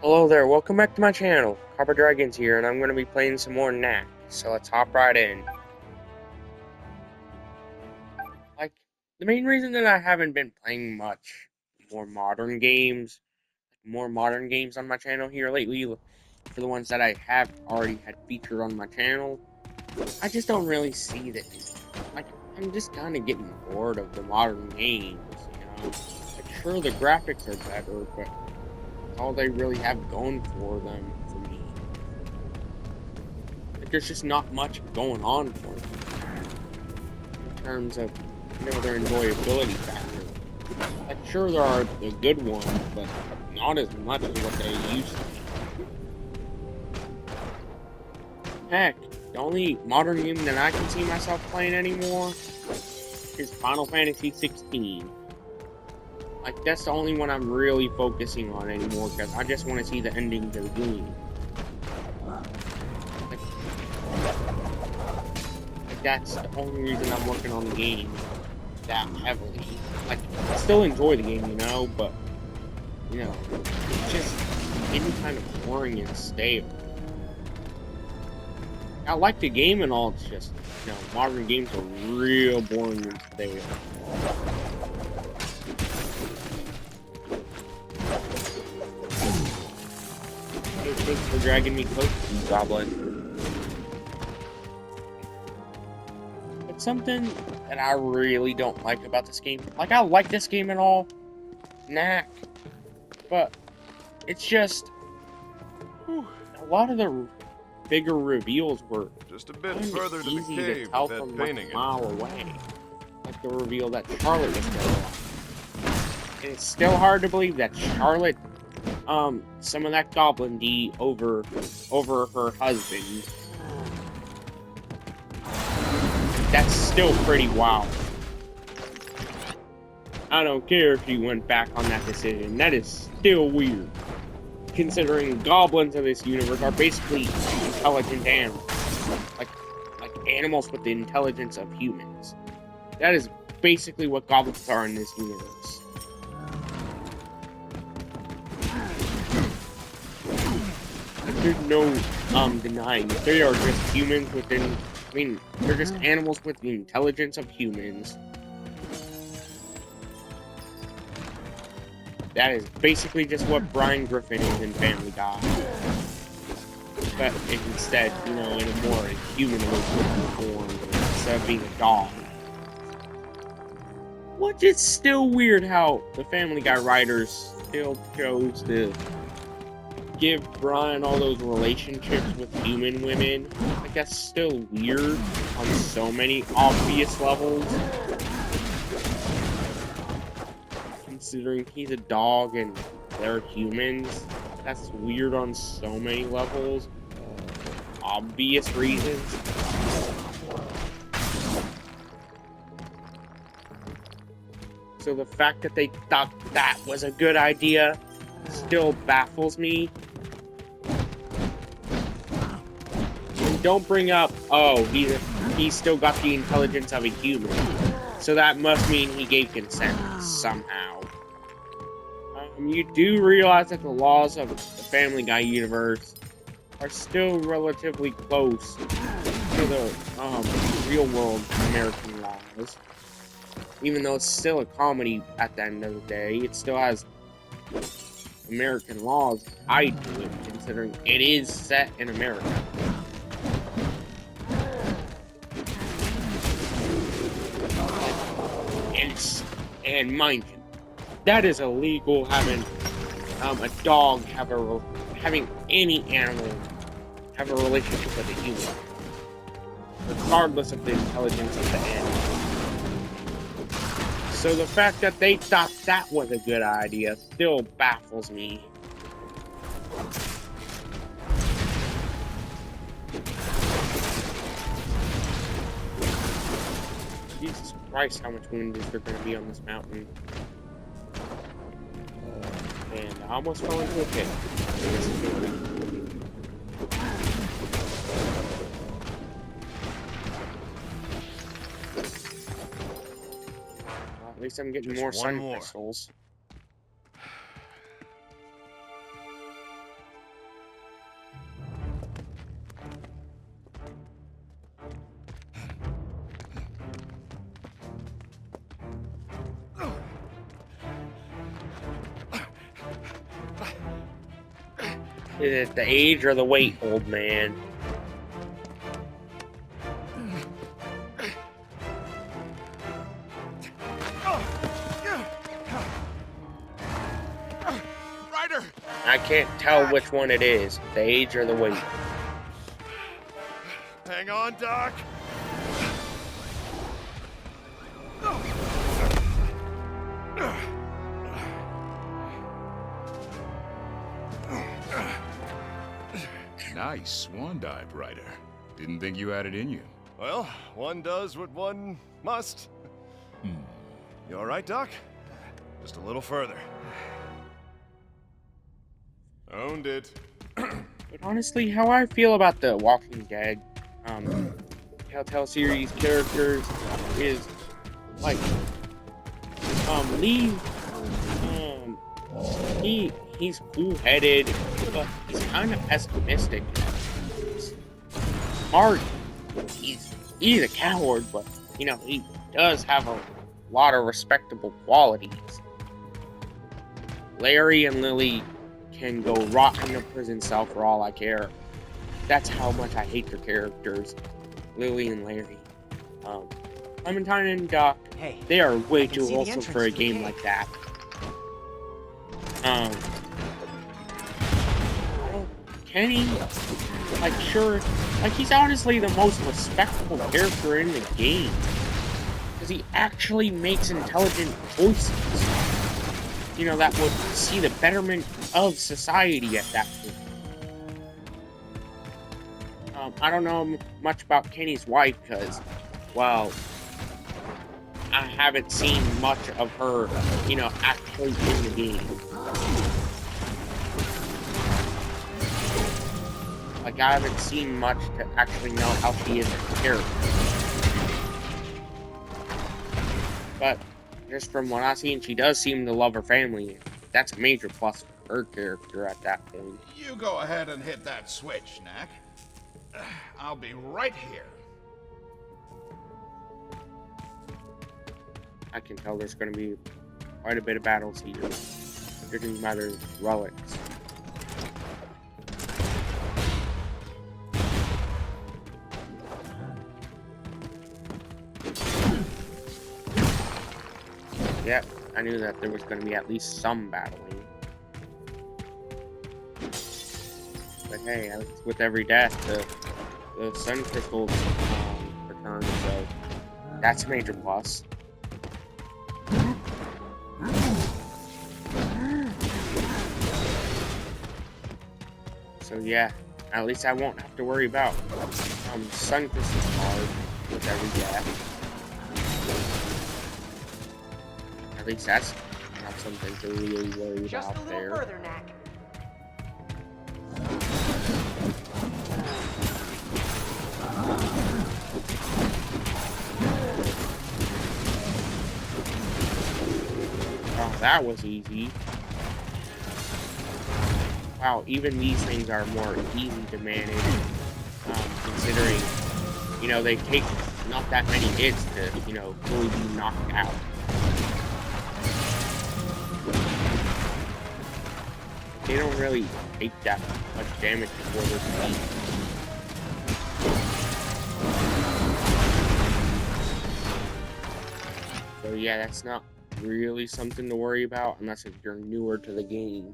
Hello there, welcome back to my channel. Copper Dragons here, and I'm going to be playing some more KNACK, so let's hop right in. Like, the main reason that I haven't been playing much more modern games, on my channel here lately, for the ones that I have already had featured on my channel, I just don't really see that. Like, I'm just kind of getting bored of the modern games, you know? Like, sure, the graphics are better, but that's all they really have going for them for me. Like, there's just not much going on for them in terms of, their enjoyability factor. Like, sure, there are the good ones, but not as much as what they used to be. Heck, the only modern game that I can see myself playing anymore is Final Fantasy 16. Like, that's the only one I'm really focusing on anymore, because I just want to see the ending to the game. Like, that's the only reason I'm working on the game that heavily. Like, I still enjoy the game, but, it's just getting kind of boring and stale. I like the game and all, it's just, modern games are real boring and stale. Hey, thanks for dragging me close to you, Goblin. But something that I really don't like about this game, like, I like this game and all, KNACK, but it's just, a lot of the bigger reveals were just a bit kind further of to the easy to cave tell with that from like painting a mile away. Like the reveal that Charlotte was there. And it's still hard to believe that Charlotte, some of that Goblin D over her husband. That's still pretty wild. I don't care if she went back on that decision. That is still weird. Considering goblins of this universe are basically intelligent animals. Like animals with the intelligence of humans. That is basically what goblins are in this universe. There's no denying it. They are just humans within. They're just animals with the intelligence of humans. That is basically just what Brian Griffin is in Family Guy. But instead, in a more humanoid form, instead of being a dog. Which is still weird how the Family Guy writers still chose to give Brian all those relationships with human women. Like, that's still weird on so many obvious levels. Considering he's a dog and they're humans, that's weird on so many levels. Obvious reasons. So the fact that they thought that was a good idea still baffles me. And don't bring up, oh, he's still got the intelligence of a human. So that must mean he gave consent somehow. You do realize that the laws of the Family Guy universe are still relatively close to the real-world American laws. Even though it's still a comedy at the end of the day, it still has American laws tied to it, considering it is set in America. And mind you, that is illegal having a dog having any animal have a relationship with a human, regardless of the intelligence of the animal. So the fact that they thought that was a good idea still baffles me. Jesus Christ, how much wind is there going to be on this mountain? And I almost fell into a pit. At least I'm getting more sun crystals. Is it the age or the weight, old man? Ryder! I can't tell which one it is, the age or the weight. Hang on, Doc. Nice swan dive, Ryder. Didn't think you had it in you. Well, one does what one must. You all right, Doc? Just a little further. Owned it. But honestly, how I feel about the Walking Dead Telltale series characters is like Lee. He's cool-headed, but he's kind of pessimistic. Mark, he's a coward, but you know he does have a lot of respectable qualities. Larry and Lily can go rot in a prison cell for all I care. That's how much I hate their characters, Lily and Larry. Clementine and Doc, Hey, they are way too see the wholesome for a entrance to the game cave. like that. Kenny, like, sure, like, he's honestly the most respectable character in the game. Because he actually makes intelligent choices. You know, that would see the betterment of society at that point. I don't know much about Kenny's wife, because, well, I haven't seen much of her, you know, actually in the game. Like, I haven't seen much to actually know how she is as a character. But, just from what I've seen, she does seem to love her family. That's a major plus for her character at that point. You go ahead and hit that switch, Knack. I'll be right here. I can tell there's going to be quite a bit of battles here, judging by their relics. Yep, I knew that there was going to be at least some battling. But hey, at least with every death, the sun crystals return, so that's a major plus. So yeah, at least I won't have to worry about sun crystals card with every death. At least that's not something to really worry Just about a little there. further, Knack. Oh, that was easy. Wow, even these things are more easy to manage, considering, you know, they take not that many hits to, you know, fully be knocked out. They don't really take that much damage before they're beat. So yeah, that's not really something to worry about unless if you're newer to the game.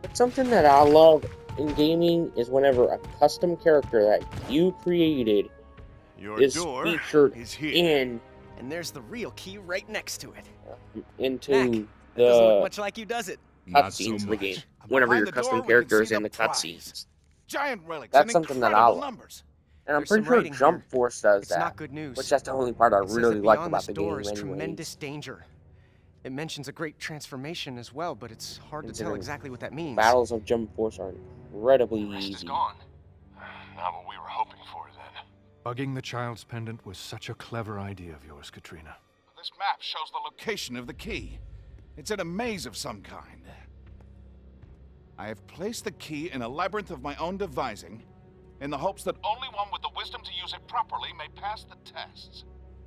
But something that I love in gaming is whenever a custom character that you created Your is door featured is here. in And there's the real key right next to it. into Knack, that doesn't look the much like you, does it? Not so cutscenes of the game. much. Whenever Behind your the custom door, we character can is see in the the prize. cutscenes. Giant relics That's and something that I incredible love. numbers. And I'm There's pretty some sure writing Jump here. Force does It's that. not good news. Which that's the only part I It says really that like beyond about this the door game is anyways. tremendous danger. It mentions a great transformation as well, but it's hard to tell Considering exactly what that means. Battles of Jump Force are incredibly The rest is easy. gone. Not what we were hoping for, then. Bugging the child's pendant was such a clever idea of yours, Katrina. This map shows the location of the key. It's in a maze of some kind. I have placed the key in a labyrinth of my own devising, in the hopes that only one with the wisdom to use it properly may pass the tests.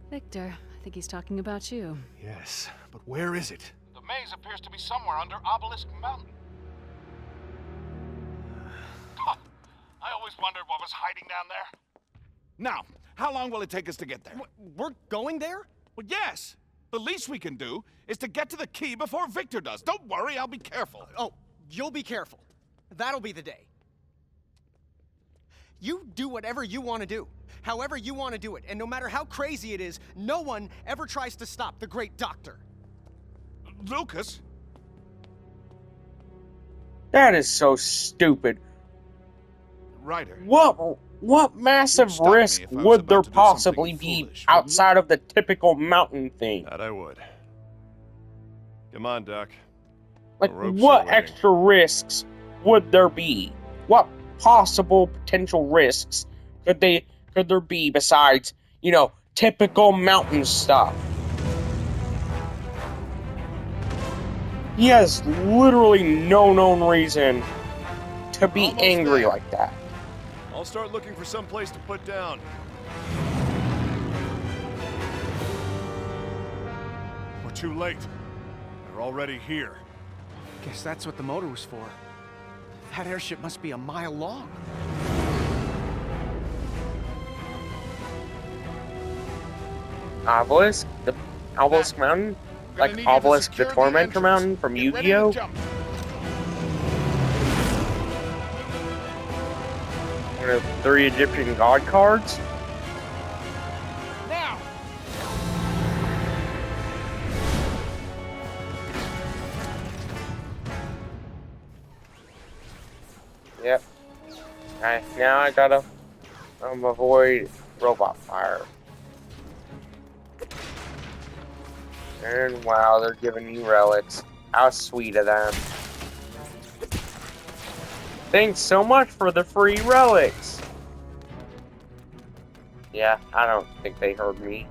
Victor, think he's talking about you. Yes, but where is it? The maze appears to be somewhere under Obelisk Mountain. Huh. I always wondered what was hiding down there. Now, how long will it take us to get there? We're going there? Well, yes. The least we can do is to get to the key before Victor does. Don't worry, I'll be careful. Oh, you'll be careful. That'll be the day. You do whatever you want to do, however you want to do it, and no matter how crazy it is, no one ever tries to stop the great doctor. Lucas? That is so stupid. Ryder. What massive Stop me risk if I was would about there to do possibly something be foolish, wouldn't outside of the typical mountain thing? That I would. Come on, Doc. Like, The ropes what are waiting. extra risks would there be? What possible potential risks could there be besides, typical mountain stuff? He has literally no known reason to be Almost angry there. like that. I'll start looking for some place to put down. We're too late. They're already here. Guess that's what the motor was for. That airship must be a mile long. Obelisk? The Obelisk Mountain? Gonna Like need you to Obelisk the secure the Tormentor entrance. Mountain from Get ready to Yu-Gi-Oh? jump. One of the 3 Egyptian god cards? Now! Yep. Now I gotta avoid robot fire. And wow, they're giving you relics. How sweet of them. Thanks so much for the free relics. Yeah, I don't think they heard me.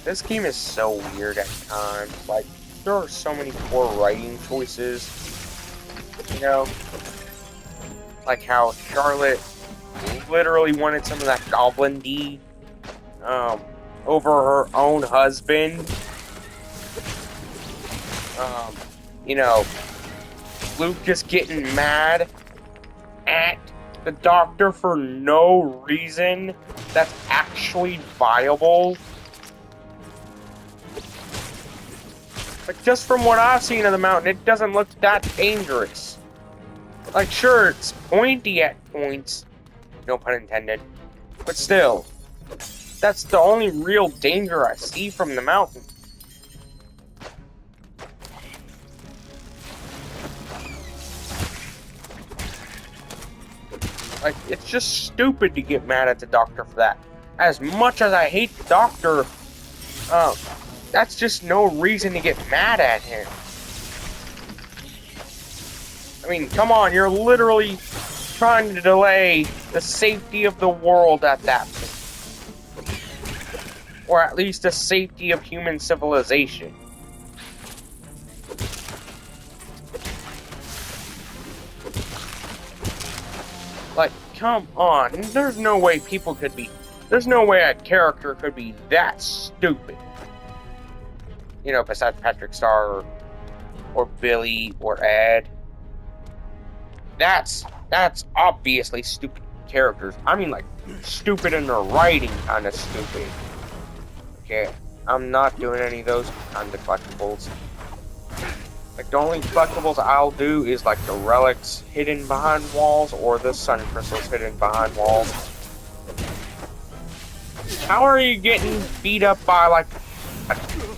This game is so weird at times. Like, there are so many poor writing choices. Like how Charlotte literally wanted some of that Goblin D over her own husband. Luke just getting mad at the doctor for no reason that's actually viable. Like, just from what I've seen of the mountain, it doesn't look that dangerous. Like, sure, it's pointy at points. No pun intended. But still, that's the only real danger I see from the mountain. Like, it's just stupid to get mad at the doctor for that. As much as I hate the doctor, that's just no reason to get mad at him. I mean, come on, you're literally trying to delay the safety of the world at that point. Or at least the safety of human civilization. Like, come on, there's no way there's no way a character could be that stupid. Besides Patrick Star or Billy or Ed. That's obviously stupid characters. I mean, like, stupid in their writing kind of stupid. Okay, I'm not doing any of those kinds of collectibles. Like, the only collectibles I'll do is, like, the relics hidden behind walls or the sun crystals hidden behind walls. How are you getting beat up by, like,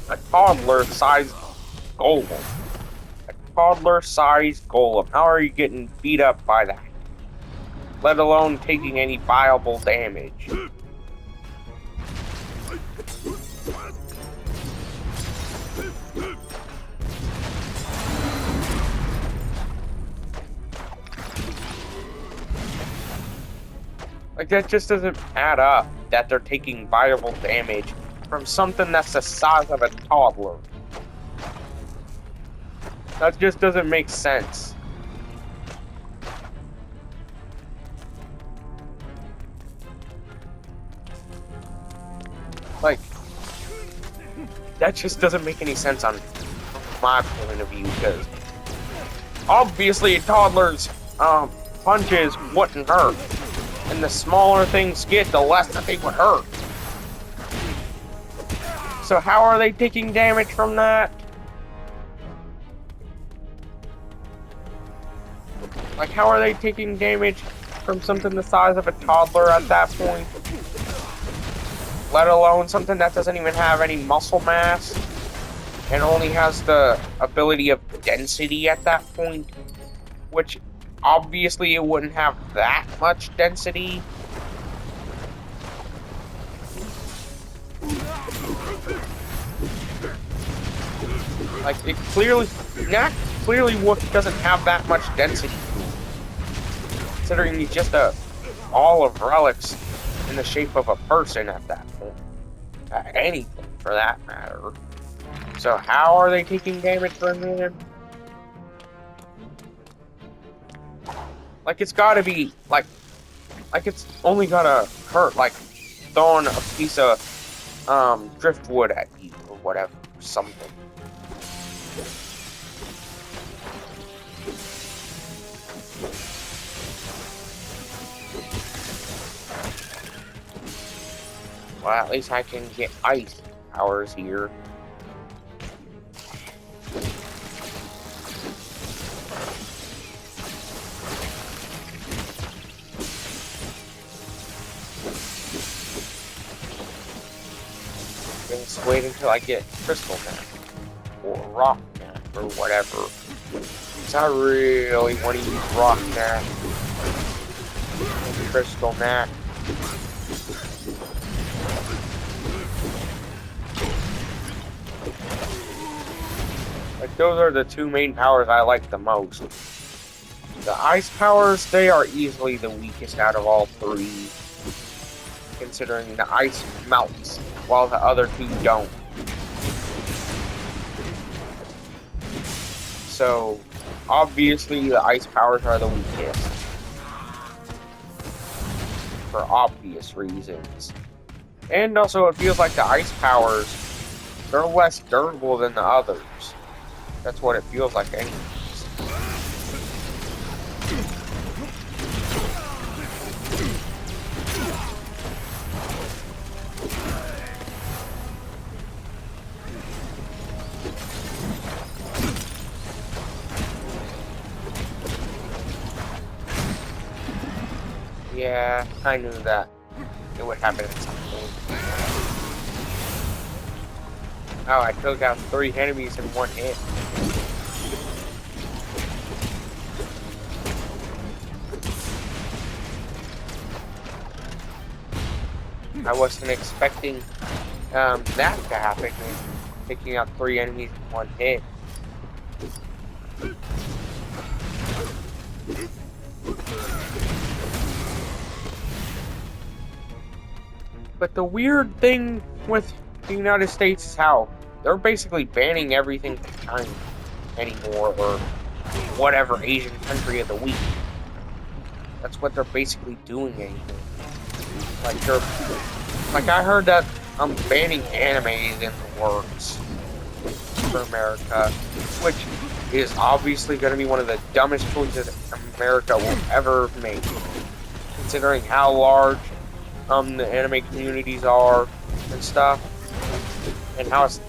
a toddler-sized golem? A toddler-sized golem. How are you getting beat up by that? Let alone taking any viable damage. Like, that just doesn't add up, that they're taking viable damage from something that's the size of a toddler. That just doesn't make sense. Like, that just doesn't make any sense on my point of view, because obviously a toddler's punches wouldn't hurt. And the smaller things get, the less that they would hurt. So how are they taking damage from that? Like, how are they taking damage from something the size of a toddler at that point? Let alone something that doesn't even have any muscle mass and only has the ability of density at that point, which obviously it wouldn't have that much density. Like, it clearly, KNACK clearly doesn't have that much density, considering he's just a ball of relics in the shape of a person at that point. Anything, for that matter. So how are they taking damage from him? Like, it's gotta be, like it's only gonna hurt, like, throwing a piece of, driftwood at you, or whatever, or something. Well, at least I can get ice powers here. Just wait until I get crystal knack or rock knack or whatever. Because I really want to use rock knack and crystal knack. Like, those are the two main powers I like the most. The ice powers, they are easily the weakest out of all three, considering the ice melts while the other two don't. So, obviously the ice powers are the weakest. For obvious reasons. And also, it feels like the ice powers, they're less durable than the others. That's what it feels like anyways. Yeah, I knew that it would happen at some point. Oh, I took out 3 enemies in one hit. I wasn't expecting that to happen, taking out 3 enemies in one hit. But the weird thing with the United States is how they're basically banning everything from China anymore, or whatever Asian country of the week. That's what they're basically doing anymore. Like I heard that banning anime is in the works for America, which is obviously going to be one of the dumbest choices America will ever make, considering how large the anime communities are and stuff, and how it's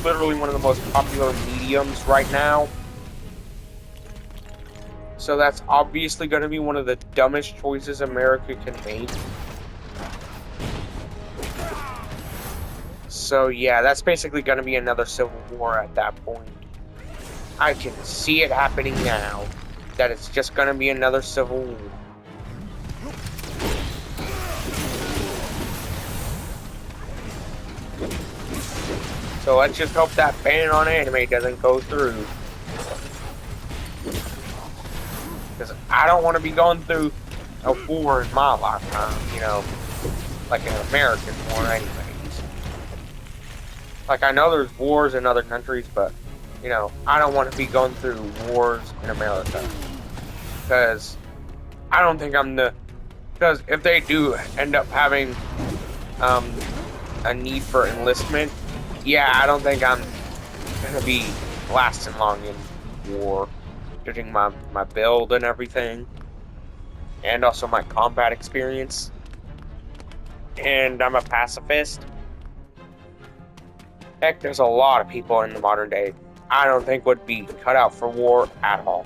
literally one of the most popular mediums right now. So that's obviously going to be one of the dumbest choices America can make. So yeah, that's basically going to be another civil war at that point. I can see it happening now, that it's just going to be another civil war. So let's just hope that ban on anime doesn't go through. Because I don't want to be going through a war in my lifetime, you know, like an American war anyways. Like, I know there's wars in other countries, but, you know, I don't want to be going through wars in America. Because I don't think I'm the... Because if they do end up having a need for enlistment, yeah, I don't think I'm going to be lasting long in war. Judging my build and everything. And also my combat experience. And I'm a pacifist. Heck, there's a lot of people in the modern day I don't think would be cut out for war at all.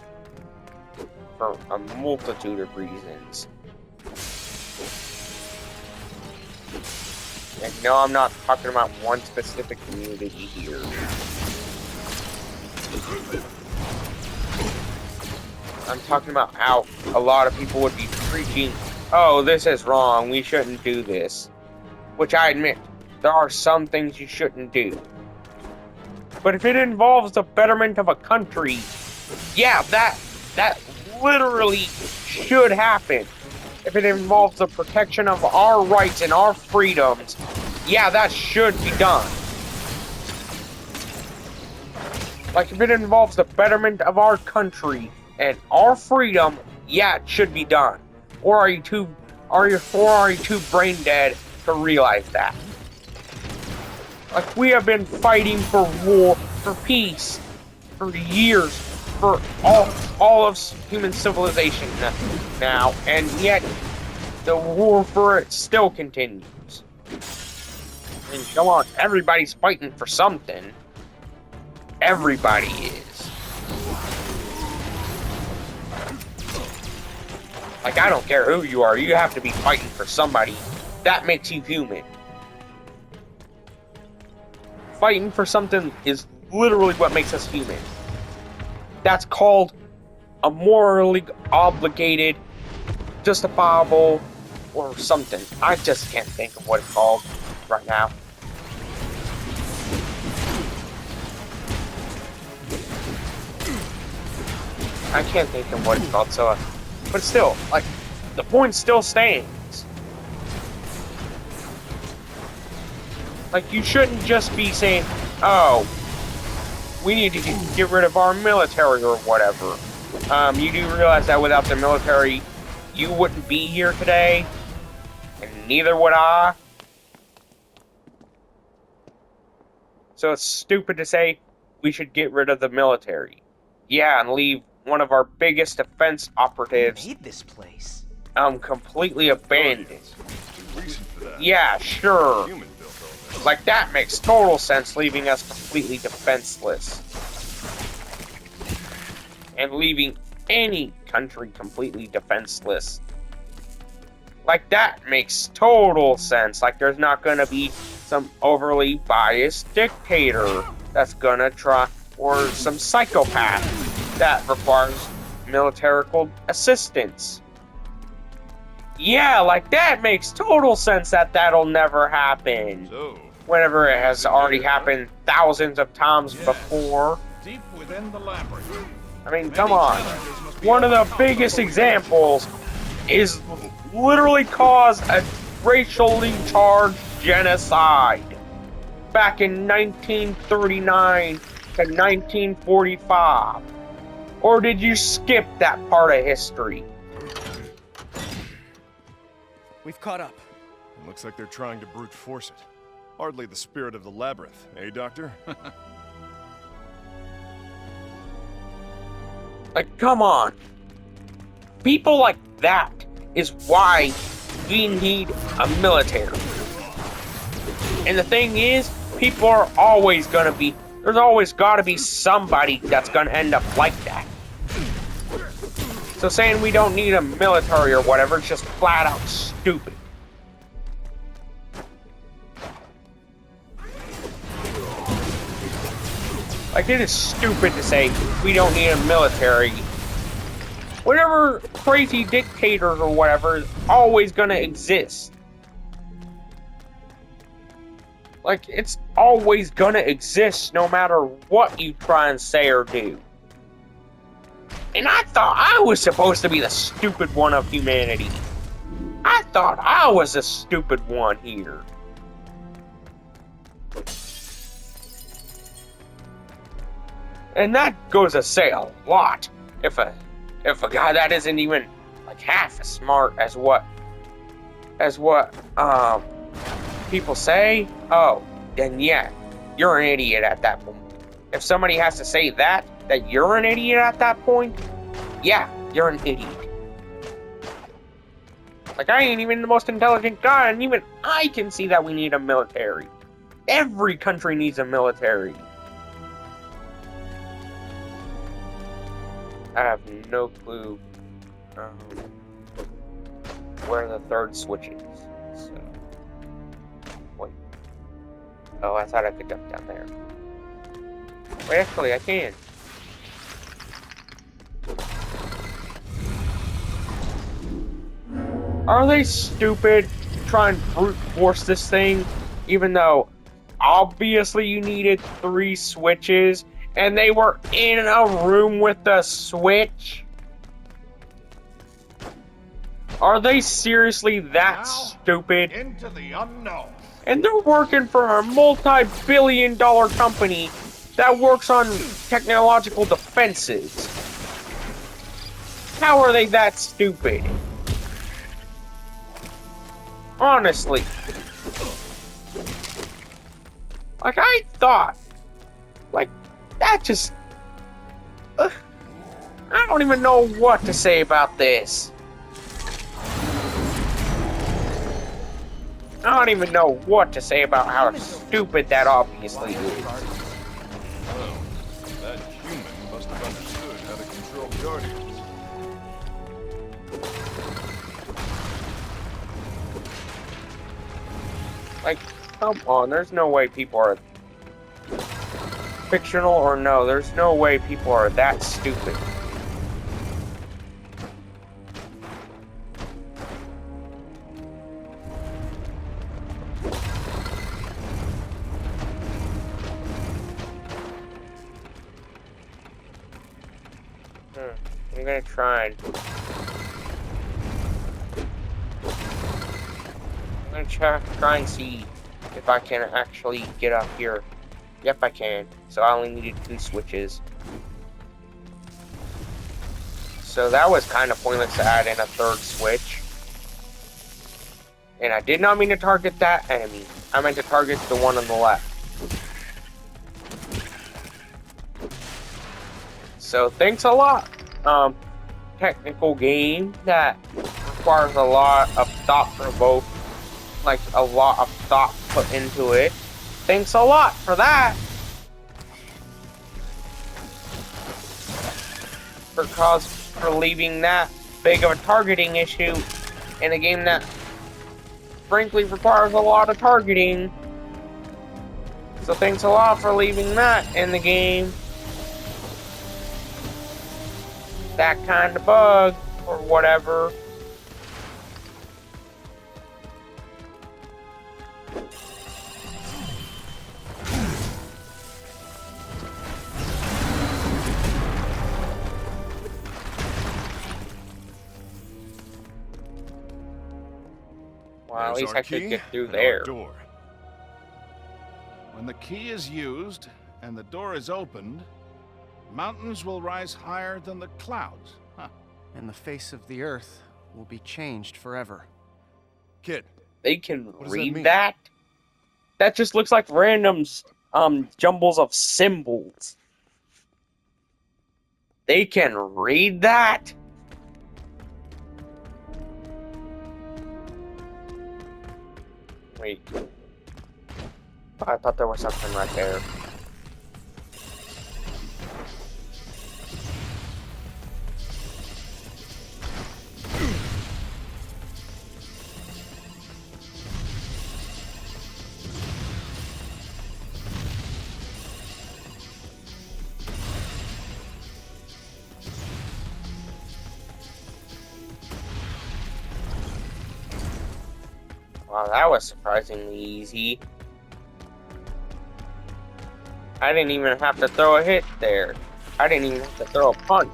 For a multitude of reasons. And no, I'm not talking about one specific community here. I'm talking about how a lot of people would be preaching, oh, this is wrong, we shouldn't do this. Which I admit, there are some things you shouldn't do. But if it involves the betterment of a country, yeah, that literally should happen. If it involves the protection of our rights and our freedoms, yeah, that should be done. Like, if it involves the betterment of our country and our freedom, yeah, it should be done. Or are you too brain dead to realize that? Like, we have been fighting for war, for peace, for years, for all of human civilization now, and yet the war for it still continues. I mean, come on, everybody's fighting for something. Everybody is. Like, I don't care who you are, you have to be fighting for somebody. That makes you human. Fighting for something is literally what makes us human. That's called a morally obligated, justifiable, or something. I just can't think of what it's called right now. I can't think of what it's called, so... But still, like, the point still stands. Like, you shouldn't just be saying, oh, we need to get rid of our military or whatever. You do realize that without the military, you wouldn't be here today, and neither would I. So it's stupid to say we should get rid of the military. Yeah, and leave one of our biggest defense operatives Who made this place? completely abandoned. Reason for that. Yeah, sure. Human built all this. Like, that makes total sense, leaving us completely defenseless. And leaving any country completely defenseless. Like, that makes total sense. Like, there's not gonna be some overly biased dictator that's gonna try, or some psychopath that requires military assistance. Yeah, like, that makes total sense that that'll never happen. So, Whenever it has already happened thousands of times before. Deep within the labyrinth. I mean, come on. One of the biggest examples is literally caused a racially charged genocide back in 1939 to 1945. Or did you skip that part of history? We've caught up. looks like they're trying to brute force it. Hardly the spirit of the labyrinth, eh, Doctor? Like, come on. People like that is why we need a military. And the thing is, people are always gonna be... There's always gotta be somebody that's gonna end up like that. So saying we don't need a military or whatever is just flat out stupid. Like, it is stupid to say we don't need a military. Whatever crazy dictators or whatever is always gonna exist. Like, it's always gonna exist no matter what you try and say or do. And I thought I was supposed to be the stupid one of humanity. I thought I was the stupid one here. And that goes to say a lot. If a guy that isn't even like half as smart as what people say, oh, then yeah, you're an idiot at that point. If somebody has to say that you're an idiot at that point, yeah, you're an idiot. Like, I ain't even the most intelligent guy, and even I can see that we need a military. Every country needs a military. I have no clue where the third switch is. So, wait. Oh, I thought I could jump down there. Wait, actually, I can. Are they stupid to try and brute force this thing? Even though, obviously, you needed 3 switches, and they were in a room with the switch? Are they seriously that stupid? Into the unknown. And they're working for a multi-billion-dollar company that works on technological defenses. How are they that stupid? Honestly. Like, I thought. Like, that just... I don't even know what to say about this. I don't even know what to say about how stupid that obviously is. Well, that human must have understood how to control Guardians. Like, come on, there's no way people are... Fictional or no, there's no way people are that stupid. I'm gonna try and... I'm gonna try and see if I can actually get up here. Yep, I can. So I only needed 2 switches. So that was kind of pointless to add in a 3rd switch. And I did not mean to target that enemy. I meant to target the one on the left. So thanks a lot. Technical game that requires a lot of like a lot of thought put into it. Thanks a lot for that. For leaving that big of a targeting issue in a game that frankly requires a lot of targeting. So thanks a lot for leaving that in the game. That kind of bug, or whatever. Well, at least I could get through there. Door. When the key is used and the door is opened, mountains will rise higher than the clouds. Huh. And the face of the earth will be changed forever. Kid. They can does that read mean? that? That just looks like random jumbles of symbols. They can read that? Wait. I thought there was something right there. Wow, that was surprisingly easy. I didn't even have to throw a hit there. I didn't even have to throw a punch.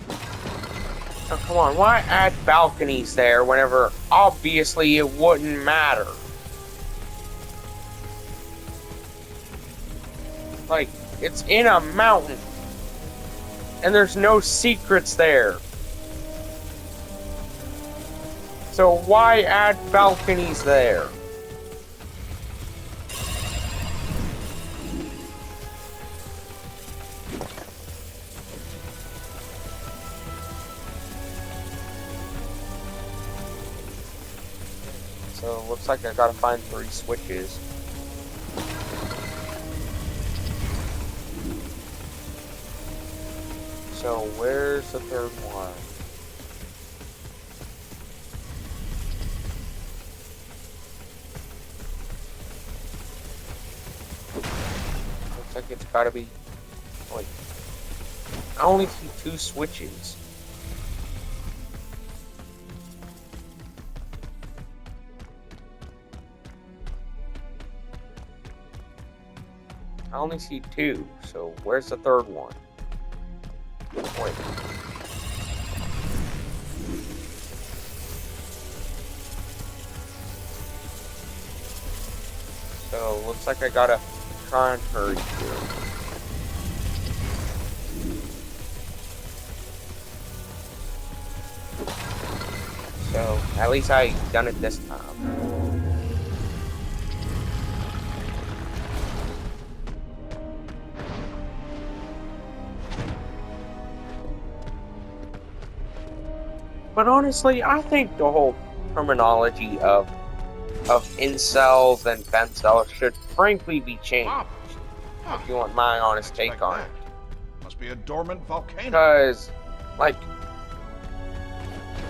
Oh, come on, why add balconies there whenever obviously it wouldn't matter? Like, it's in a mountain. And there's no secrets there. So why add balconies there? So it looks like I gotta find 3 switches. So where's the 3rd one? Looks like it's gotta be... Wait. I only see 2 switches. I only see 2, so where's the 3rd one? Wait. So, looks like I gotta try and hurry here. So, at least I done it this time. But honestly, I think the whole terminology of incels and femcels should frankly be changed. If you want my honest take on it. Must be a dormant volcano. Because, like,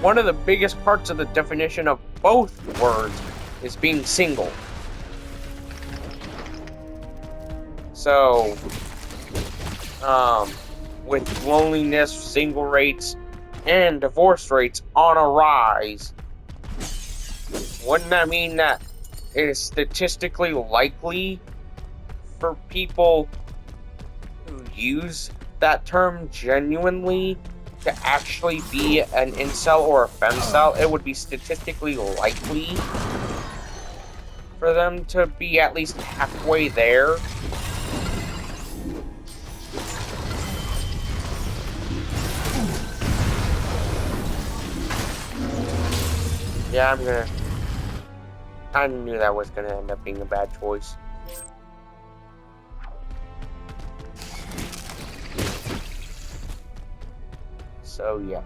one of the biggest parts of the definition of both words is being single. So, with loneliness, single rates, and divorce rates on a rise, wouldn't that mean that it is statistically likely for people who use that term genuinely to actually be an incel or a femcel? It would be statistically likely for them to be at least halfway there. Yeah, I knew that was gonna end up being a bad choice. So yeah.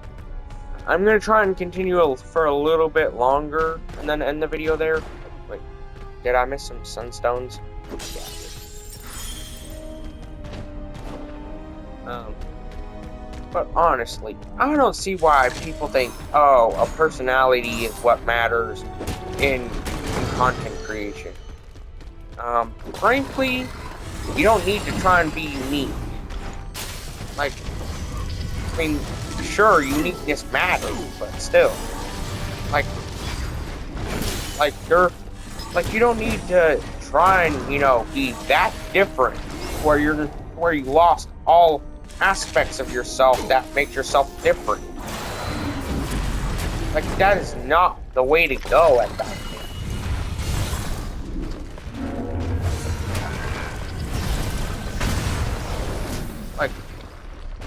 I'm gonna try and continue for a little bit longer and then end the video there. Wait, did I miss some sunstones? Yeah. But honestly, I don't see why people think, oh, a personality is what matters in content creation. Frankly, you don't need to try and be unique. Like, I mean, sure, uniqueness matters, but still. Like, you don't need to try and, you know, be that different where you lost all aspects of yourself that make yourself different. Like, that is not the way to go at that point.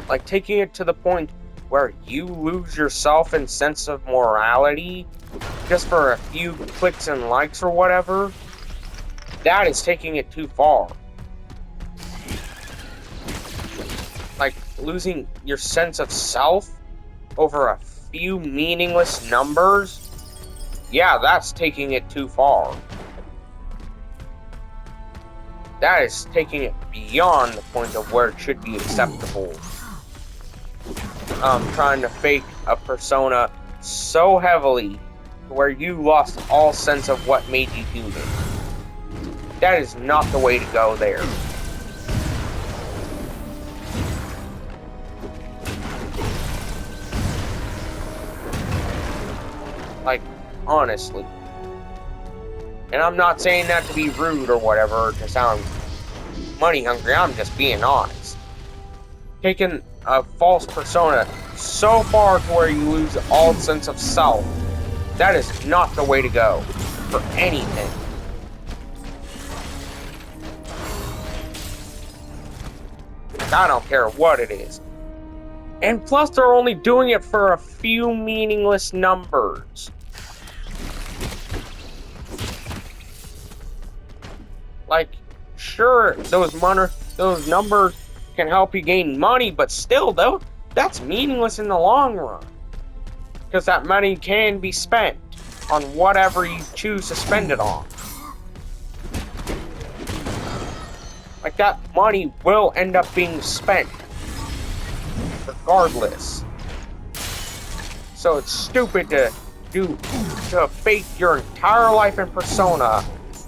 Like taking it to the point where you lose yourself and sense of morality just for a few clicks and likes or whatever, that is taking it too far. Like, losing your sense of self over a few meaningless numbers, yeah, that's taking it too far. That is taking it beyond the point of where it should be acceptable. Trying to fake a persona so heavily where you lost all sense of what made you human. That is not the way to go there. Like, honestly. And I'm not saying that to be rude or whatever, or to sound money hungry, I'm just being honest. Taking a false persona so far to where you lose all sense of self, that is not the way to go for anything. I don't care what it is. And plus, they're only doing it for a few meaningless numbers. Like, sure, those numbers can help you gain money, but still, though, that's meaningless in the long run. Because that money can be spent on whatever you choose to spend it on. Like, that money will end up being spent regardless. So it's stupid to fake your entire life in Persona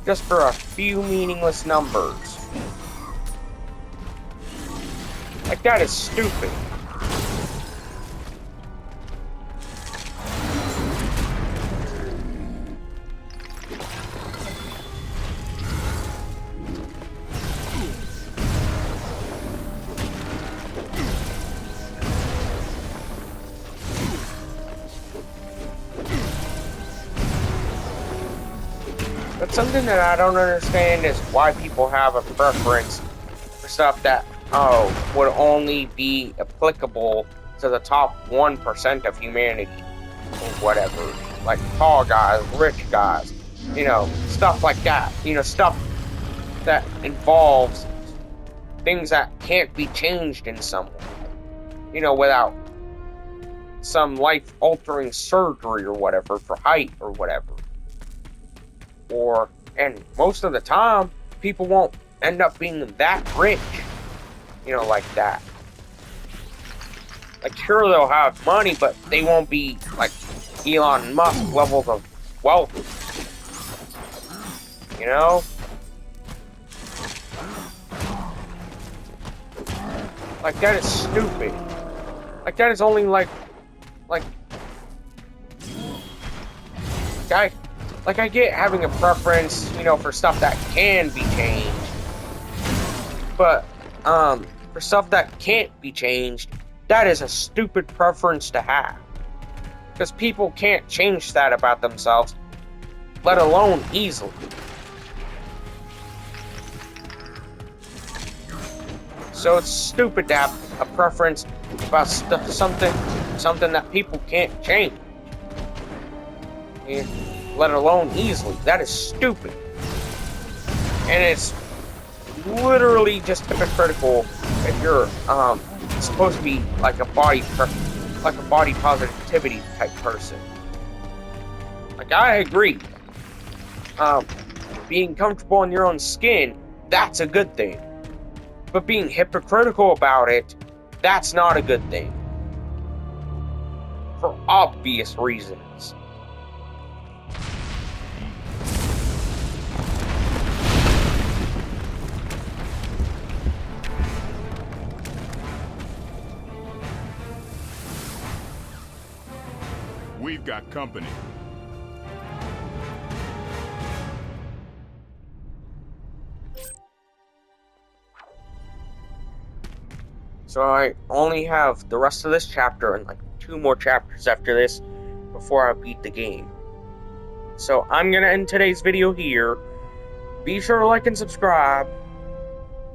just for a few meaningless numbers. Like, that is stupid. But something that I don't understand is why people have a preference for stuff that, would only be applicable to the top 1% of humanity, or whatever. Like tall guys, rich guys, stuff like that. Stuff that involves things that can't be changed in some way. Without some life-altering surgery or whatever for height or whatever. And most of the time, people won't end up being that rich, like that. Like, sure, they'll have money, but they won't be, like, Elon Musk levels of wealth. Like, that is stupid. Like, that is only, I get having a preference, for stuff that can be changed. But, for stuff that can't be changed, that is a stupid preference to have. Because people can't change that about themselves, let alone easily. So it's stupid to have a preference about something that people can't change. Let alone easily. That is stupid. And it's literally just hypocritical if you're supposed to be like a body positivity type person. Like, I agree. Being comfortable in your own skin, that's a good thing. But being hypocritical about it, that's not a good thing. For obvious reasons. We've got company. So I only have the rest of this chapter and like 2 more chapters after this before I beat the game. So I'm gonna end today's video here. Be sure to like and subscribe.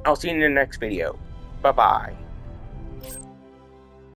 I'll see you in the next video. Bye-bye.